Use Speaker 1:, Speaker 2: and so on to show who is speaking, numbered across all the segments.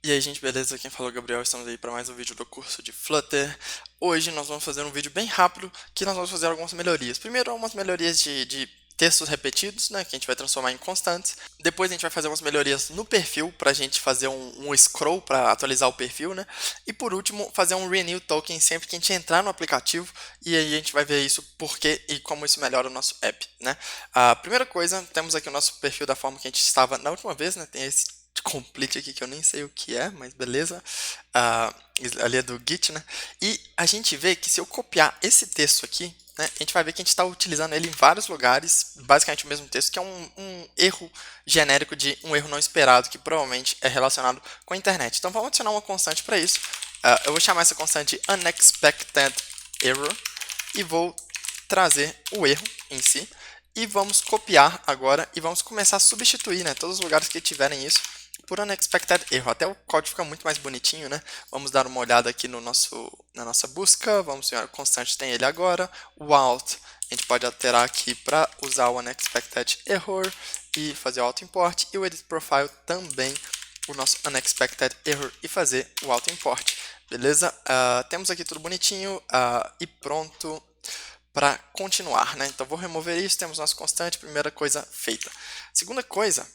Speaker 1: E aí, gente, beleza? Quem falou é o Gabriel, estamos aí para mais um vídeo do curso de Flutter. Hoje nós vamos fazer um vídeo bem rápido, que nós vamos fazer algumas melhorias. Primeiro, algumas melhorias de textos repetidos, né, que a gente vai transformar em constantes. Depois a gente vai fazer umas melhorias no perfil, para a gente fazer um scroll para atualizar o perfil, né. E por último, fazer um renew token sempre que a gente entrar no aplicativo, e aí a gente vai ver isso, por quê e como isso melhora o nosso app, né. A primeira coisa, temos aqui o nosso perfil da forma que a gente estava na última vez, né, tem esse complete aqui que eu nem sei o que é, mas beleza. Ah, ali é do Git, né? E a gente vê que se eu copiar esse texto aqui, né, a gente vai ver que a gente está utilizando ele em vários lugares, basicamente o mesmo texto, que é um erro genérico de um erro não esperado, que provavelmente é relacionado com a internet. Então vamos adicionar uma constante para isso. Eu vou chamar essa constante de unexpected error e vou trazer o erro em si. E vamos copiar agora e vamos começar a substituir, né, todos os lugares que tiverem isso por unexpected erro. Até o código fica muito mais bonitinho, né? Vamos dar uma olhada aqui no na nossa busca. Vamos ver, o constante tem ele agora. O alt, a gente pode alterar aqui para usar o unexpected error e fazer o auto import. E o edit profile também, o nosso unexpected error e fazer o auto import. Beleza? Temos aqui tudo bonitinho e pronto para continuar, né? Então vou remover isso, temos nosso constante, primeira coisa feita. Segunda coisa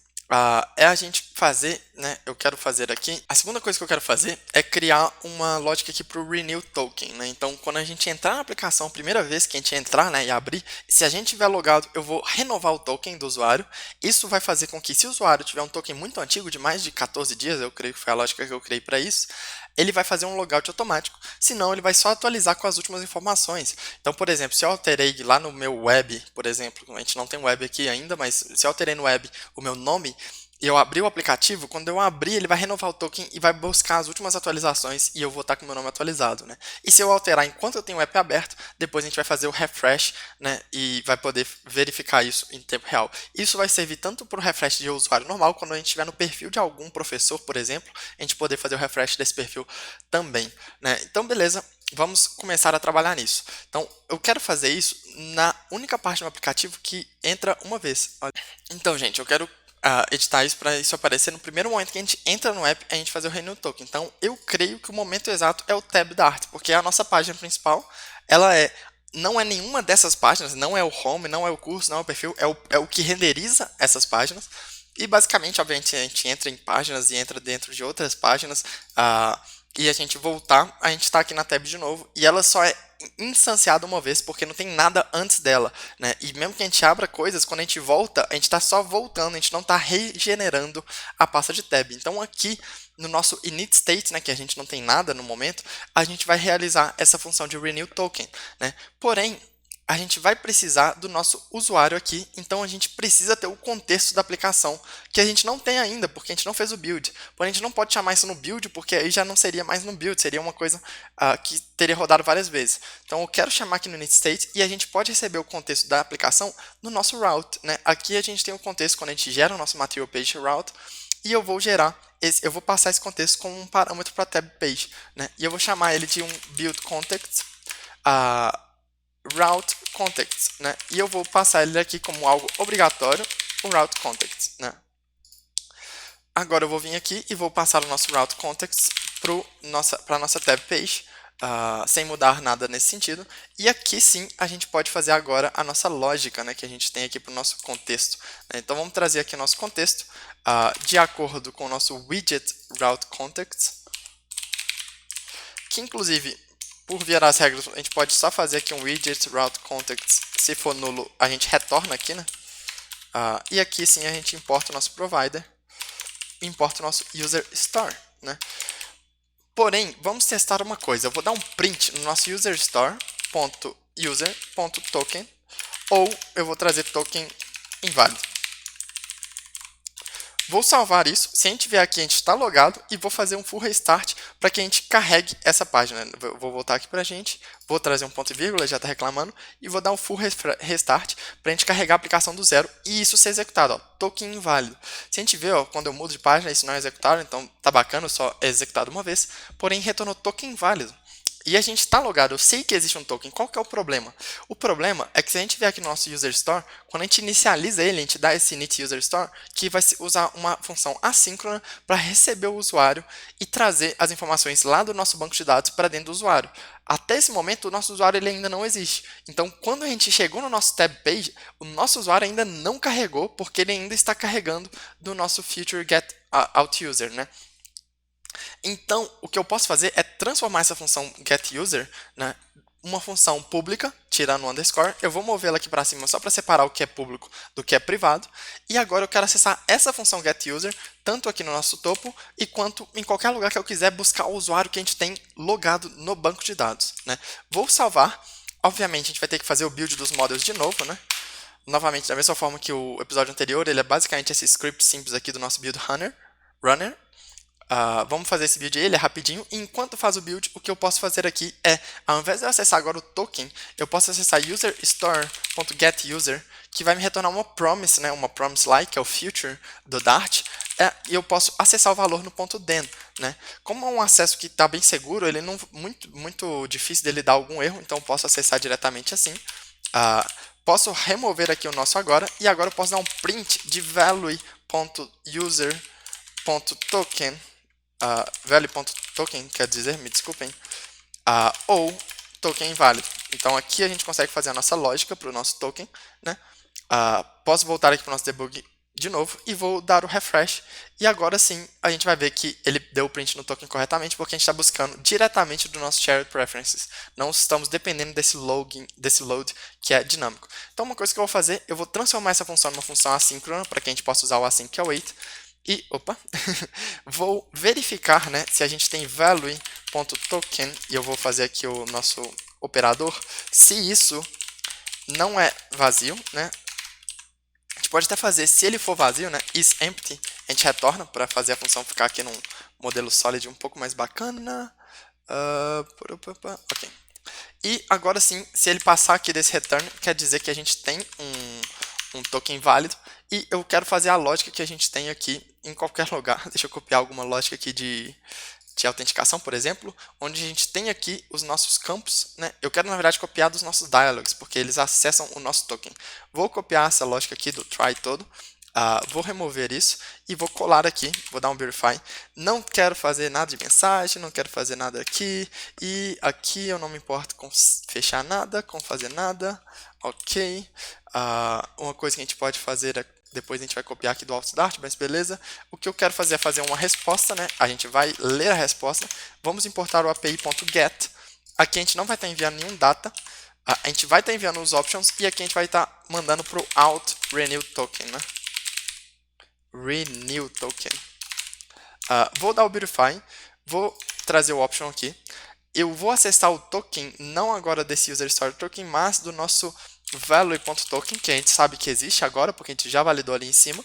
Speaker 1: é a gente fazer, né? Eu quero fazer aqui. A segunda coisa que eu quero fazer é criar uma lógica aqui para o renew token, né? Então, quando a gente entrar na aplicação, a primeira vez que a gente entrar, né, e abrir, se a gente tiver logado, eu vou renovar o token do usuário. Isso vai fazer com que, se o usuário tiver um token muito antigo, de mais de 14 dias, eu creio que foi a lógica que eu criei para isso, ele vai fazer um logout automático, senão ele vai só atualizar com as últimas informações. Então, por exemplo, se eu alterei lá no meu web, por exemplo, a gente não tem web aqui ainda, mas se eu alterei no web o meu nome, e eu abrir o aplicativo, quando eu abrir, ele vai renovar o token e vai buscar as últimas atualizações e eu vou estar com o meu nome atualizado, né? E se eu alterar enquanto eu tenho o app aberto, depois a gente vai fazer o refresh, né? E vai poder verificar isso em tempo real. Isso vai servir tanto para o refresh de usuário normal, quando a gente estiver no perfil de algum professor, por exemplo, a gente poder fazer o refresh desse perfil também, né? Então, beleza. Vamos começar a trabalhar nisso. Então, eu quero fazer isso na única parte do aplicativo que entra uma vez. Então, gente, eu quero editar isso para isso aparecer no primeiro momento que a gente entra no app, a gente fazer o renew token. Então, eu creio que o momento exato é o tab da arte, porque a nossa página principal, ela não é nenhuma dessas páginas, não é o home, não é o curso, não é o perfil, é o que renderiza essas páginas. E basicamente, obviamente, a gente entra em páginas e entra dentro de outras páginas, e a gente voltar, a gente está aqui na tab de novo, e ela só é instanciada uma vez, porque não tem nada antes dela, né? E mesmo que a gente abra coisas, quando a gente volta, a gente está só voltando, a gente não está regenerando a pasta de tab. Então aqui no nosso init state, né, que a gente não tem nada no momento, a gente vai realizar essa função de renew token, né? Porém, a gente vai precisar do nosso usuário aqui, então a gente precisa ter o contexto da aplicação, que a gente não tem ainda, porque a gente não fez o build. Porém, a gente não pode chamar isso no build, porque aí já não seria mais no build, seria uma coisa que teria rodado várias vezes. Então, eu quero chamar aqui no initState e a gente pode receber o contexto da aplicação no nosso route, né? Aqui a gente tem o contexto quando a gente gera o nosso material page route, e eu vou eu vou passar esse contexto como um parâmetro para tab page, né? E eu vou chamar ele de um build context, route context, né? E eu vou passar ele aqui como algo obrigatório, o route context, né? Agora eu vou vir aqui e vou passar o nosso route context para a nossa tab page, sem mudar nada nesse sentido. E aqui sim a gente pode fazer agora a nossa lógica, né, que a gente tem aqui para o nosso contexto, né? Então vamos trazer aqui o nosso contexto de acordo com o nosso widget route context, que inclusive, por via das regras, a gente pode só fazer aqui um widget route context. Se for nulo, a gente retorna aqui, né? E aqui sim a gente importa o nosso provider, importa o nosso user store, né? Porém, vamos testar uma coisa. Eu vou dar um print no nosso user store.user.token, ou eu vou trazer token inválido. Vou salvar isso. Se a gente vier aqui, a gente está logado e vou fazer um full restart para que a gente carregue essa página. Vou voltar aqui para a gente, vou trazer um ponto e vírgula, já está reclamando, e vou dar um full restart para a gente carregar a aplicação do zero e isso ser executado. Ó, token inválido. Se a gente vê, ó, quando eu mudo de página, isso não é executado, então tá bacana, só é executado uma vez, porém retornou token inválido. E a gente está logado, eu sei que existe um token. Qual que é o problema? O problema é que se a gente vier aqui no nosso User Store, quando a gente inicializa ele, a gente dá esse init User Store, que vai usar uma função assíncrona para receber o usuário e trazer as informações lá do nosso banco de dados para dentro do usuário. Até esse momento, o nosso usuário ele ainda não existe. Então, quando a gente chegou no nosso tab page, o nosso usuário ainda não carregou, porque ele ainda está carregando do nosso future get out user, né? Então, o que eu posso fazer é transformar essa função getUser, né, uma função pública, tirando o underscore. Eu vou movê-la aqui para cima só para separar o que é público do que é privado. E agora eu quero acessar essa função getUser, tanto aqui no nosso topo, e quanto em qualquer lugar que eu quiser buscar o usuário que a gente tem logado no banco de dados, né. Vou salvar. Obviamente, a gente vai ter que fazer o build dos models de novo, né. Novamente, da mesma forma que o episódio anterior, ele é basicamente esse script simples aqui do nosso build runner. Vamos fazer esse build aí, ele é rapidinho. E enquanto faz o build, o que eu posso fazer aqui é, ao invés de eu acessar agora o token, eu posso acessar userStore.getUser, que vai me retornar uma promise, né, uma promise like, que é o future do Dart, e eu posso acessar o valor no ponto .den. Né? Como é um acesso que está bem seguro, ele não muito difícil dele dar algum erro, então eu posso acessar diretamente assim. Posso remover aqui o nosso agora, e agora eu posso dar um print de value.user.token, value.token quer dizer, me desculpem, ou token inválido. Então aqui a gente consegue fazer a nossa lógica para o nosso token, né? Posso voltar aqui para o nosso debug de novo e vou dar o refresh, e agora sim a gente vai ver que ele deu o print no token corretamente, porque a gente está buscando diretamente do nosso shared preferences, não estamos dependendo desse load que é dinâmico. Então uma coisa que eu vou fazer, eu vou transformar essa função numa função assíncrona, para que a gente possa usar o async await, e, vou verificar, né, se a gente tem value.token, e eu vou fazer aqui o nosso operador, se isso não é vazio, né, a gente pode até fazer, se ele for vazio, né, isEmpty, a gente retorna para fazer a função ficar aqui num modelo solid um pouco mais bacana. Ok. E agora sim, se ele passar aqui desse return, quer dizer que a gente tem um token válido, e eu quero fazer a lógica que a gente tem aqui em qualquer lugar. Deixa eu copiar alguma lógica aqui de autenticação, por exemplo, onde a gente tem aqui os nossos campos, né? Eu quero, na verdade, copiar dos nossos dialogues, porque eles acessam o nosso token. Vou copiar essa lógica aqui do try todo, vou remover isso e vou colar aqui, vou dar um verify. Não quero fazer nada de mensagem, não quero fazer nada aqui, e aqui eu não me importo com fechar nada, com fazer nada, ok. Uma coisa que a gente pode fazer é, depois a gente vai copiar aqui do AutoDart, mas beleza. O que eu quero fazer é fazer uma resposta, né? A gente vai ler a resposta, vamos importar o api.get, aqui a gente não vai estar enviando nenhum data, a gente vai estar enviando os options, e aqui a gente vai estar mandando para o out renew token, né? Renew token. Vou dar o beautify, vou trazer o option aqui. Eu vou acessar o token, não agora desse user story token, mas do nosso value.token, que a gente sabe que existe agora, porque a gente já validou ali em cima.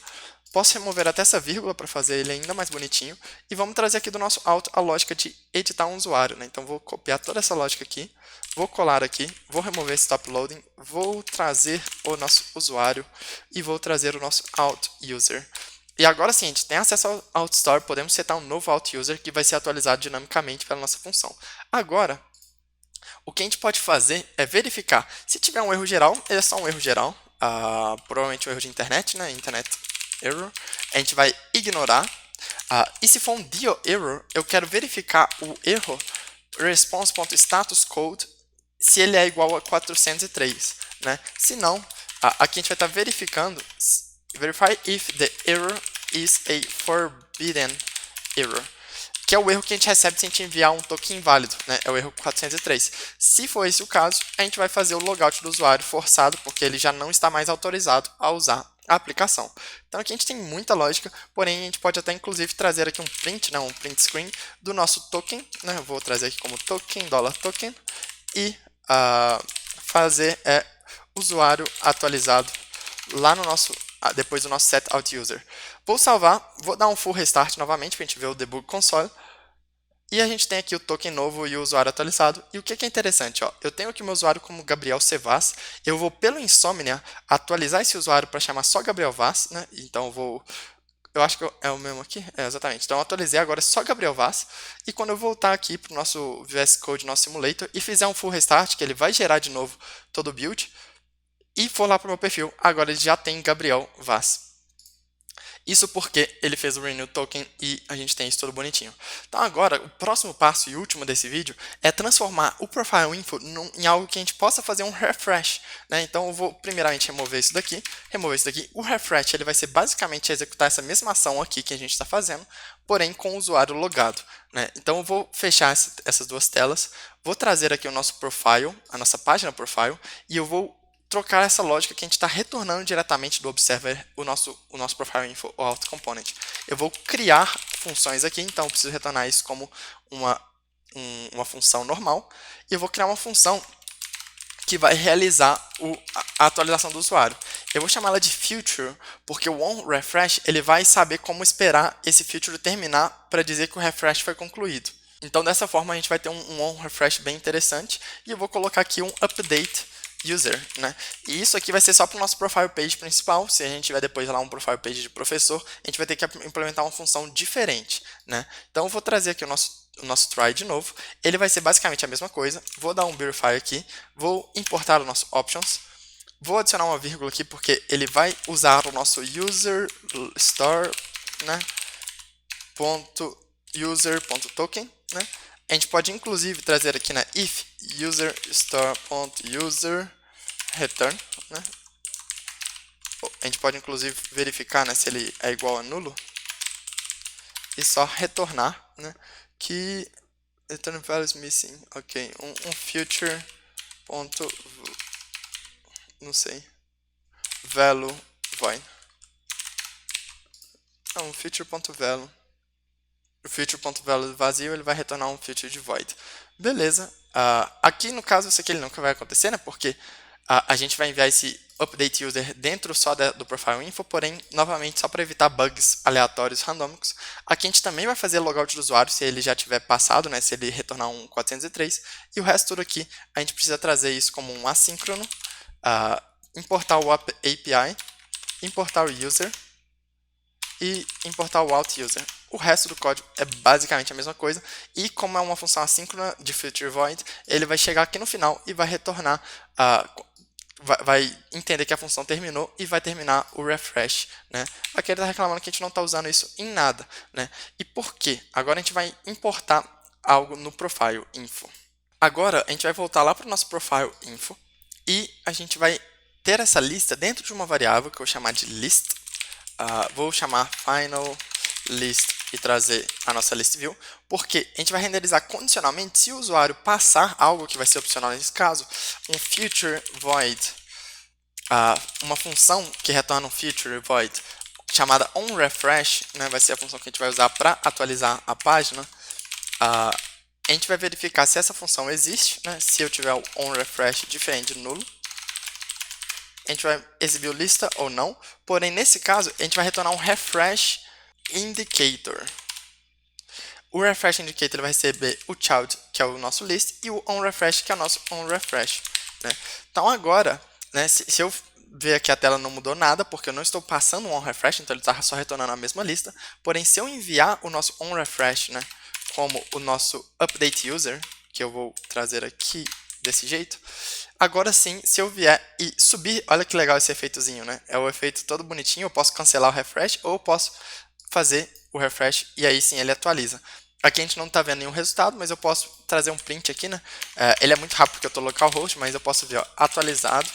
Speaker 1: Posso remover até essa vírgula para fazer ele ainda mais bonitinho. E vamos trazer aqui do nosso out a lógica de editar um usuário, né? Então vou copiar toda essa lógica aqui, vou colar aqui, vou remover esse top loading, vou trazer o nosso usuário e vou trazer o nosso out user. E agora sim, a gente tem acesso ao AutoStore, podemos setar um novo AutoUser que vai ser atualizado dinamicamente pela nossa função. Agora, o que a gente pode fazer é verificar. Se tiver um erro geral, ele é só um erro geral, provavelmente um erro de internet, né? Internet error. A gente vai ignorar. E se for um DIO error, eu quero verificar o erro response.statuscode se ele é igual a 403. Né? Se não, aqui a gente vai estar verificando. Verify if the error is a forbidden error, que é o erro que a gente recebe se a gente enviar um token inválido, né? É o erro 403. Se for esse o caso, a gente vai fazer o logout do usuário forçado, porque ele já não está mais autorizado a usar a aplicação. Então aqui a gente tem muita lógica, porém a gente pode até inclusive trazer aqui um print, um print screen do nosso token, né? Eu vou trazer aqui como token, $token, e fazer usuário atualizado lá no nosso depois do nosso set out user. Vou salvar, vou dar um full restart novamente para a gente ver o debug console. E a gente tem aqui o token novo e o usuário atualizado. E o que é interessante, ó, eu tenho aqui o meu usuário como Gabriel C. Vaz. Eu vou pelo Insomnia atualizar esse usuário para chamar só Gabriel Vaz, né? Então Eu acho que é o mesmo aqui. É, exatamente. Então eu atualizei, agora é só Gabriel Vaz. E quando eu voltar aqui para o nosso VS Code, nosso simulator, e fizer um full restart, que ele vai gerar de novo todo o build, e for lá para o meu perfil, agora ele já tem Gabriel Vaz. Isso porque ele fez o Renew Token e a gente tem isso tudo bonitinho. Então agora, o próximo passo e último desse vídeo é transformar o Profile Info em algo que a gente possa fazer um refresh, né? Então eu vou primeiramente remover isso daqui, O refresh ele vai ser basicamente executar essa mesma ação aqui que a gente está fazendo, porém com o usuário logado, né? Então eu vou fechar essas duas telas, vou trazer aqui o nosso profile, a nossa página profile, e eu vou trocar essa lógica que a gente está retornando diretamente do Observer o nosso Profile Info, o Auth Component. Eu vou criar funções aqui, então eu preciso retornar isso como uma função normal, e eu vou criar uma função que vai realizar a atualização do usuário. Eu vou chamar ela de Future, porque o onRefresh ele vai saber como esperar esse Future terminar para dizer que o refresh foi concluído. Então dessa forma a gente vai ter um onRefresh bem interessante, e eu vou colocar aqui um Update User, né? E isso aqui vai ser só para o nosso profile page principal. Se a gente tiver depois lá um profile page de professor, a gente vai ter que implementar uma função diferente, né? Então eu vou trazer aqui o nosso try de novo. Ele vai ser basicamente a mesma coisa. Vou dar um verify aqui, vou importar o nosso options, vou adicionar uma vírgula aqui porque ele vai usar o nosso user store, né? .user.token, né? A gente pode inclusive trazer aqui na if user store.user return, né? A gente pode inclusive verificar, né, se ele é igual a nulo e só retornar, né, que return values missing, ok, um future ponto, não sei, value void, um future.value. O future.value vazio ele vai retornar um future de void. Beleza. Aqui no caso isso aqui ele nunca vai acontecer, né? Porque a gente vai enviar esse update user dentro só do profile info, porém, novamente, só para evitar bugs aleatórios randômicos. Aqui a gente também vai fazer logout do usuário se ele já tiver passado, né? Se ele retornar um 403. E o resto tudo aqui a gente precisa trazer isso como um assíncrono, importar o API, importar o user e importar o out user. O resto do código é basicamente a mesma coisa, e como é uma função assíncrona de future void, ele vai chegar aqui no final e vai retornar, vai entender que a função terminou e vai terminar o refresh, né? Aqui ele está reclamando que a gente não está usando isso em nada, né? E por quê? Agora a gente vai importar algo no profile info. Agora a gente vai voltar lá para o nosso profile info e a gente vai ter essa lista dentro de uma variável que eu vou chamar de list. Vou chamar final list e trazer a nossa list view, porque a gente vai renderizar condicionalmente se o usuário passar algo que vai ser opcional nesse caso, um future void, uma função que retorna um future void chamada onRefresh, né, vai ser a função que a gente vai usar para atualizar a página. A gente vai verificar se essa função existe, né, se eu tiver o onRefresh diferente de nulo. A gente vai exibir o lista ou não, porém nesse caso a gente vai retornar um refresh indicator. O refresh indicator vai receber o child, que é o nosso list, e o onRefresh, que é o nosso onRefresh, né? Então agora, né, se eu ver que a tela não mudou nada, porque eu não estou passando um onRefresh, então ele está só retornando a mesma lista, porém se eu enviar o nosso onRefresh, né, como o nosso update user, que eu vou trazer aqui desse jeito, agora sim, se eu vier e subir, olha que legal esse efeitozinho, né? É o efeito todo bonitinho, eu posso cancelar o refresh ou eu posso fazer o refresh e aí sim ele atualiza. Aqui a gente não está vendo nenhum resultado, mas eu posso trazer um print aqui, né? Ele é muito rápido porque eu estou localhost, mas eu posso ver, ó, atualizado.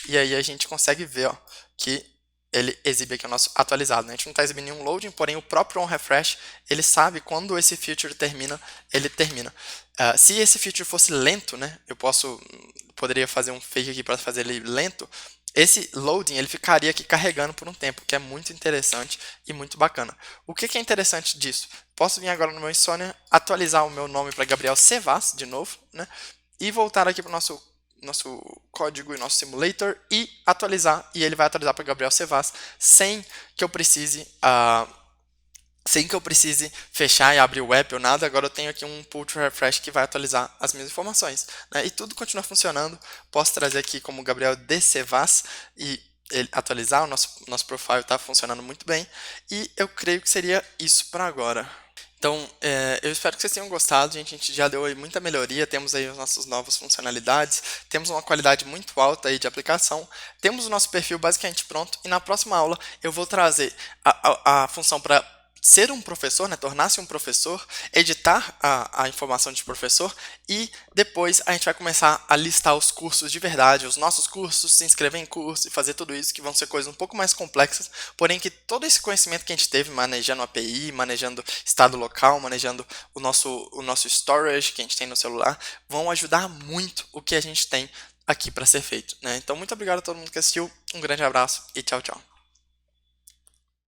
Speaker 1: E aí a gente consegue ver, ó, que ele exibe aqui o nosso atualizado, né? A gente não está exibindo nenhum loading, porém o próprio onRefresh, ele sabe quando esse feature termina, ele termina. Se esse feature fosse lento, né? Eu poderia fazer um fake aqui para fazer ele lento. Esse loading ele ficaria aqui carregando por um tempo, que é muito interessante e muito bacana. O que é interessante disso? Posso vir agora no meu Insomnia, atualizar o meu nome para Gabriel Sevas, de novo, né? E voltar aqui para o nosso código e nosso simulator e atualizar, e ele vai atualizar para Gabriel Sevas sem que eu precise fechar e abrir o app ou nada. Agora eu tenho aqui um pull to refresh que vai atualizar as minhas informações, né? E tudo continua funcionando. Posso trazer aqui como Gabriel de Sevas e atualizar, o nosso profile está funcionando muito bem, e eu creio que seria isso para agora. Então, eu espero que vocês tenham gostado, gente. A gente já deu aí muita melhoria, temos aí as nossas novas funcionalidades, temos uma qualidade muito alta aí de aplicação, temos o nosso perfil basicamente pronto, e na próxima aula eu vou trazer a função para ser um professor, né, tornar-se um professor, editar a informação de professor, e depois a gente vai começar a listar os cursos de verdade, os nossos cursos, se inscrever em curso e fazer tudo isso, que vão ser coisas um pouco mais complexas, porém que todo esse conhecimento que a gente teve manejando API, manejando estado local, manejando o nosso storage que a gente tem no celular, vão ajudar muito o que a gente tem aqui para ser feito, né? Então, muito obrigado a todo mundo que assistiu, um grande abraço e tchau, tchau.